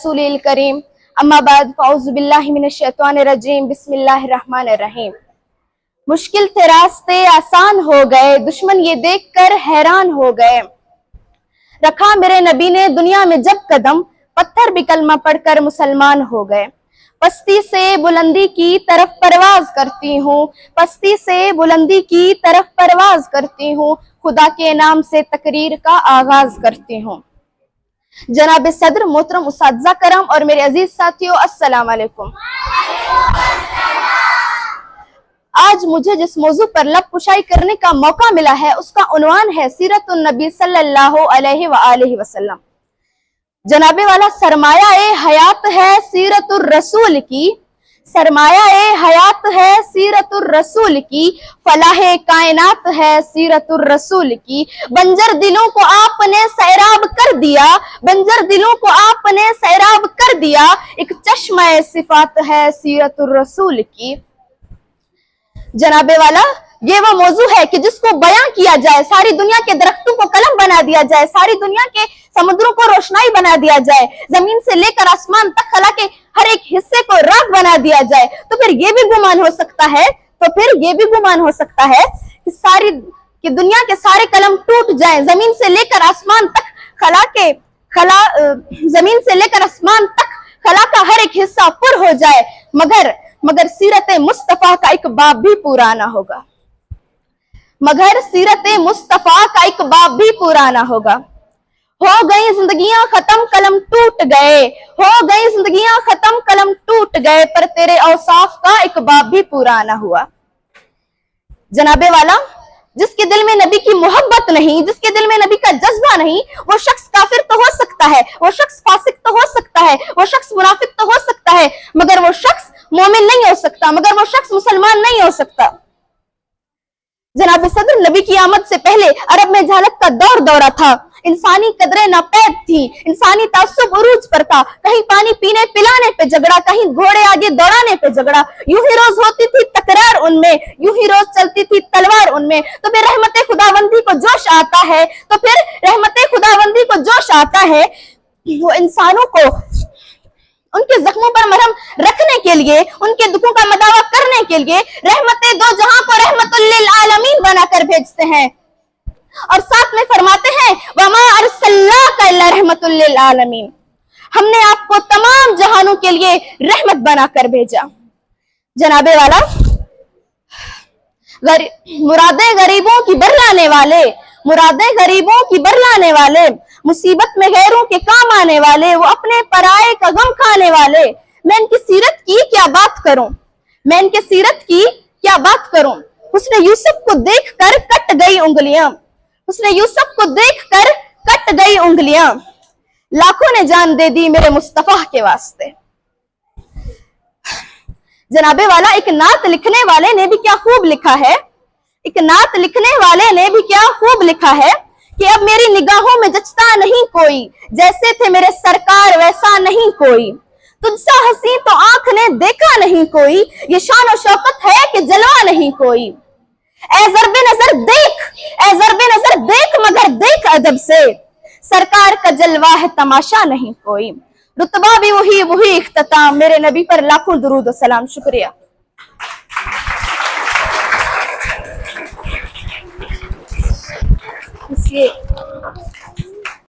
रसूलिल करीम अम्मा बाद फ़ाउज़ु बिल्लाहि मिनश शैतानिर रजीम बिस्मिल्लाहिर रहमानिर रहीम। मुश्किल थे रास्ते आसान हो गए, दुश्मन ये देखकर हैरान हो गए। रखा मेरे नबी ने दुनिया में जब कदम, पत्थर भी कलमा पढ़कर मुसलमान हो गए। पस्ती से बुलंदी की तरफ परवाज करती हूँ, पस्ती से बुलंदी की तरफ परवाज करती हूँ, खुदा के नाम से तकरीर का आगाज करती हूँ। जनाब सदर, मोहतरम उस्ताद करम और मेरे अजीज साथियों, अस्सलाम वालेकुम। आज मुझे जिस मौजू पर लब कुशाई करने का मौका मिला है उसका उन्वान है सीरतुन नबी सल्लल्लाहु अलैहि वसल्लम। जनाबे वाला सरमाया ए हयात है सीरतुर रसूल की, सरमाया ए हयात है सीरतुर रसूल की, फलाहे कायनात है सीरतुर रसूल की। बंजर दिलों को आपने सैराब कर दिया, बंजर दिलों को आपने सैराब कर दिया, एक चश्मा सिफात है सीरतुर रसूल की। जनाबे वाला ये वो मौजू है कि जिसको बयां किया जाए, सारी दुनिया के दरख्तों को कलम बना दिया जाए, सारी दुनिया के समुद्रों को रोशनाई बना दिया जाए, जमीन से लेकर आसमान तक खला के हर एक हिस्से को राख बना दिया जाए, तो फिर ये भी गुमान हो सकता है, कि सारी कि दुनिया के सारे कलम टूट जाए, जमीन से लेकर आसमान तक जमीन से लेकर आसमान तक खला का हर एक हिस्सा पुर हो जाए, मगर सीरत मुस्तफा का एक बाब भी पूरा ना होगा, मगर सीरत मुस्तफा का एक बाब भी पूरा ना होगा। हो गई जिंदगियां खत्म कलम टूट गए, हो गई जिंदगियां खत्म कलम टूट गए, पर तेरे औसाफ का एक बाब भी पूरा ना हुआ। जनाबे वाला, जिसके दिल में नबी की मोहब्बत नहीं, जिसके दिल में नबी का जज्बा नहीं, वो शख्स काफिर तो हो सकता है, वो शख्स फासिक तो हो सकता है, वो शख्स मुनाफिक तो हो सकता है, मगर वो शख्स मोमिन नहीं हो सकता, मगर वो शख्स मुसलमान नहीं हो सकता। जनाब सदर, नबी की आमद से पहले अरब में जहालत का दौर दौरा था, इंसानी कदरें नापैद थी, इंसानी तासुब उरूज पर था, कहीं पानी पीने पिलाने पे झगड़ा, कहीं घोड़े आगे दौड़ाने पे झगड़ा, यूं ही रोज होती थी तकरार उनमें, यूं ही रोज चलती थी तलवार उनमें। तो फिर रहमत खुदावंदी को जोश आता है, तो फिर रहमत खुदावंदी को जोश आता है, वो इंसानों को उनके जख्मों पर मरहम रखने के लिए, उनके दुखों का मदावा करने के लिए रहमते दो जहां को रहमतुल लिल आलमीन बनाकर भेजते हैं, और साथ में फरमाते हैं वमा अरसलनाका इल्ला रहमतुल लिल आलमीन, हमने आपको तमाम जहानों के लिए रहमत बनाकर भेजा। जनाबे वाला, मुरादे गरीबों की बरलाने वाले, मुरादे गरीबों की बरलाने वाले, मुसीबत में गैरों के काम आने वाले, वो अपने पराये का गम खाने वाले। मैं इनकी सीरत की क्या बात करूं, मैं इनके सीरत की क्या बात करूं। उसने यूसुफ को देखकर कट गई उंगलियां, उसने यूसुफ को देखकर कट गई उंगलियां, लाखों ने जान दे दी मेरे मुस्तफा के वास्ते। जनाबे वाला, एक नात लिखने वाले ने भी क्या खूब लिखा है, एक नात लिखने वाले ने भी क्या खूब लिखा है कि अब मेरी निगाहों में जचता नहीं कोई, जैसे थे मेरे सरकार वैसा नहीं कोई, तुझसा हंसी तो आंख ने देखा नहीं कोई, ये शान और शौकत है कि जलवा नहीं कोई। ऐ ज़र्बे नजर देख, ऐ ज़र्बे नजर देख, मगर देख अदब से, सरकार का जलवा है तमाशा नहीं कोई। रुतबा भी वही इख्तिताम, मेरे नबी पर लाखों दुरूद और सलाम। शुक्रिया। इसलिए